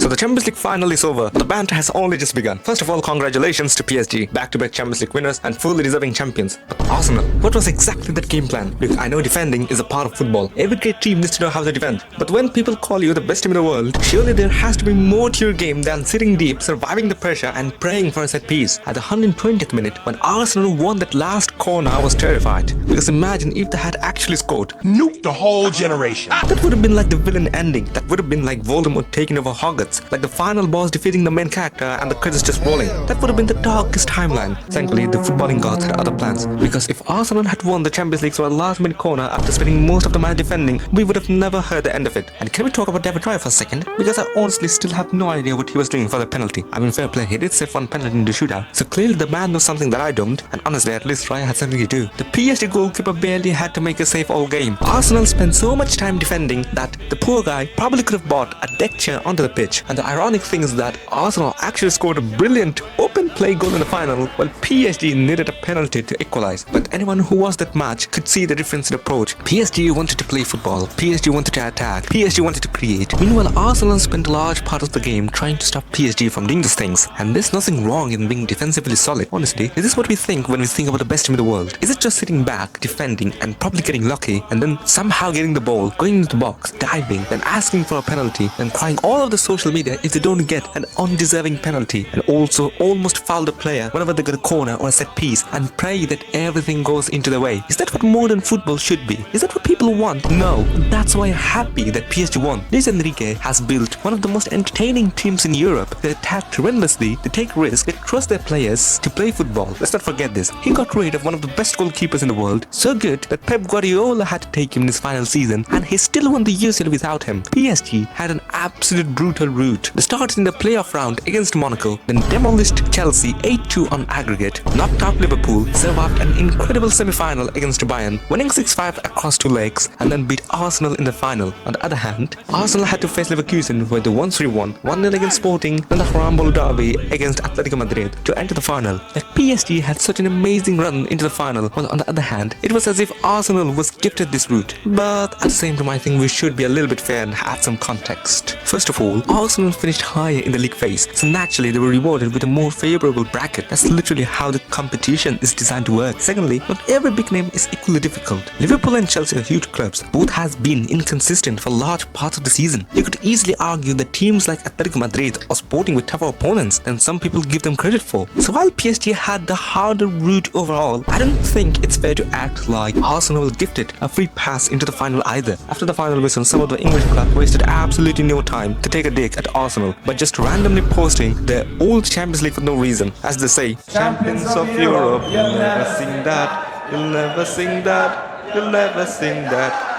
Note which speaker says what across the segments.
Speaker 1: So the Champions League final is over, but the banter has only just begun. First of all, congratulations to PSG, back-to-back Champions League winners and fully deserving champions. But Arsenal, what was exactly that game plan? Look, I know defending is a part of football. Every great team needs to know how to defend. But when people call you the best team in the world, surely there has to be more to your game than sitting deep, surviving the pressure and praying for a set piece. At the 120th minute, when Arsenal won that last corner, I was terrified. Because imagine if they had actually scored.
Speaker 2: Nuke the whole generation.
Speaker 1: That would have been like the villain ending. That would have been like Voldemort taking over Hogwarts. Like the final boss defeating the main character and the credits just rolling. That would have been the darkest timeline. Thankfully, the footballing gods had other plans. Because if Arsenal had won the Champions League through a last-minute corner after spending most of the match defending, we would have never heard the end of it. And can we talk about David Raya for a second? Because I honestly still have no idea what he was doing for the penalty. I mean, fair play, he did save one penalty in the shootout. So clearly the man knows something that I don't. And honestly, at least Raya had something to do. The PSG goalkeeper barely had to make a save all game. Arsenal spent so much time defending that the poor guy probably could have bought a deck chair onto the pitch. And the ironic thing is that Arsenal actually scored a brilliant open play goal in the final while PSG needed a penalty to equalize. But anyone who watched that match could see the difference in approach. PSG wanted to play football, PSG wanted to attack, PSG wanted to create. Meanwhile, Arsenal spent a large part of the game trying to stop PSG from doing these things. And there's nothing wrong in being defensively solid. Honestly, is this what we think when we think about the best team in the world? Is it just sitting back, defending, and probably getting lucky, and then somehow getting the ball, going into the box, diving, then asking for a penalty, and crying all of the social media if they don't get an undeserving penalty, and also almost foul the player whenever they get a corner or a set piece, and pray that everything goes into their way? Is that what modern football should be? Is that what people want? No. That's why I'm happy that PSG won. Luis Enrique has built one of the most entertaining teams in Europe. They attack relentlessly, they take risks, they trust their players to play football. Let's not forget this. He got rid of one of the best goalkeepers in the world, so good that Pep Guardiola had to take him in his final season, and he still won the UCL without him. PSG had an absolute brutal route. They started in the playoff round against Monaco, then demolished Chelsea 8-2 on aggregate, knocked out Liverpool, survived an incredible semi-final against Bayern, winning 6-5 across two legs, and then beat Arsenal in the final. On the other hand, Arsenal had to face Leverkusen, where they won 3-1, 1-0 against Sporting, then the Rumble derby against Atletico Madrid to enter the final. Like PSG had such an amazing run into the final, while on the other hand, it was as if Arsenal was gifted this route. But at the same time, I think we should be a little bit fair and add some context. First of all, Arsenal finished higher in the league phase, so naturally they were rewarded with a more favourable bracket. That's literally how the competition is designed to work. Secondly, not every big name is equally difficult. Liverpool and Chelsea are huge clubs. Both has been inconsistent for large parts of the season. You could easily argue that teams like Atletico Madrid are sporting with tougher opponents than some people give them credit for. So while PSG had the harder route overall, I don't think it's fair to act like Arsenal was gifted a free pass into the final either. After the final whistle, some of the English clubs wasted absolutely no time to take a dig at Arsenal by just randomly posting their old Champions League for no reason. As they say, champions of Europe, you'll never sing that, you'll never sing that, you'll never sing that.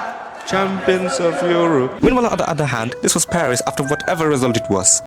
Speaker 1: Champions of Europe. Meanwhile, on the other hand, this was Paris after whatever result it was.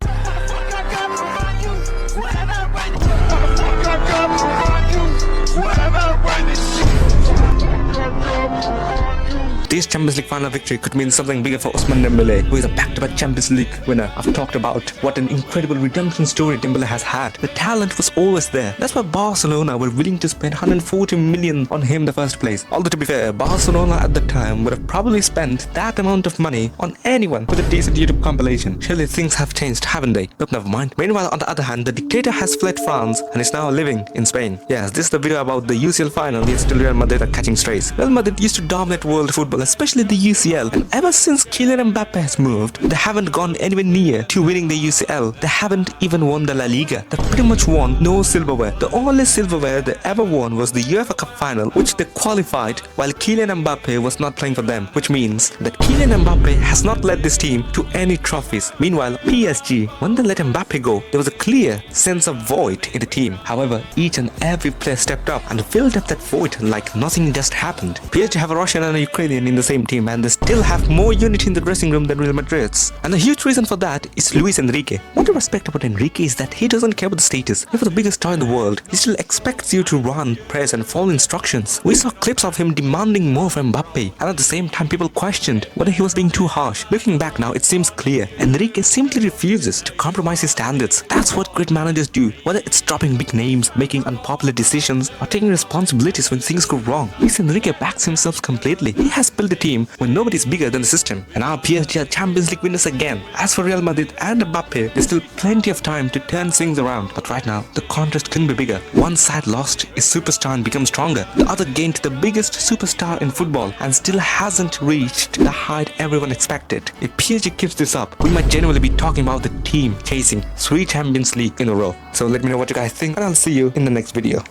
Speaker 1: This Champions League final victory could mean something bigger for Ousmane Dembele, who is a back-to-back Champions League winner. I've talked about what an incredible redemption story Dembele has had. The talent was always there. That's why Barcelona were willing to spend 140 million on him in the first place. Although to be fair, Barcelona at the time would have probably spent that amount of money on anyone with a decent YouTube compilation. Surely things have changed, haven't they? But never mind. Meanwhile, on the other hand, the dictator has fled France and is now living in Spain. Yes, this is the video about the UCL final, yet still Real Madrid are catching strays. Real Madrid used to dominate world football, especially the UCL, and ever since Kylian Mbappe has moved, they haven't gone anywhere near to winning the UCL. They haven't even won the La Liga. They pretty much won no silverware. The only silverware they ever won was the UEFA Cup final, which they qualified while Kylian Mbappe was not playing for them, which means that Kylian Mbappe has not led this team to any trophies. Meanwhile, PSG, when they let Mbappe go, there was a clear sense of void in the team. However, each and every player stepped up and filled up that void like nothing just happened. PSG have a Russian and a Ukrainian in the same team, and they still have more unity in the dressing room than Real Madrid's. And the huge reason for that is Luis Enrique. What I respect about Enrique is that he doesn't care about the status. If you're the biggest star in the world, he still expects you to run, press and follow instructions. We saw clips of him demanding more from Mbappe, and at the same time people questioned whether he was being too harsh. Looking back now, it seems clear. Enrique simply refuses to compromise his standards. That's what great managers do, whether it's dropping big names, making unpopular decisions, or taking responsibilities when things go wrong. Luis Enrique backs himself completely. He has built a team when nobody is bigger than the system, and our PSG are Champions League winners again. As for Real Madrid and Mbappe, there's still plenty of time to turn things around, but right now the contrast couldn't be bigger. One side lost his superstar and become stronger. The other gained the biggest superstar in football and still hasn't reached the height everyone expected. If PSG keeps this up, we might genuinely be talking about the team chasing 3 Champions League in a row. So let me know what you guys think, and I'll see you in the next video.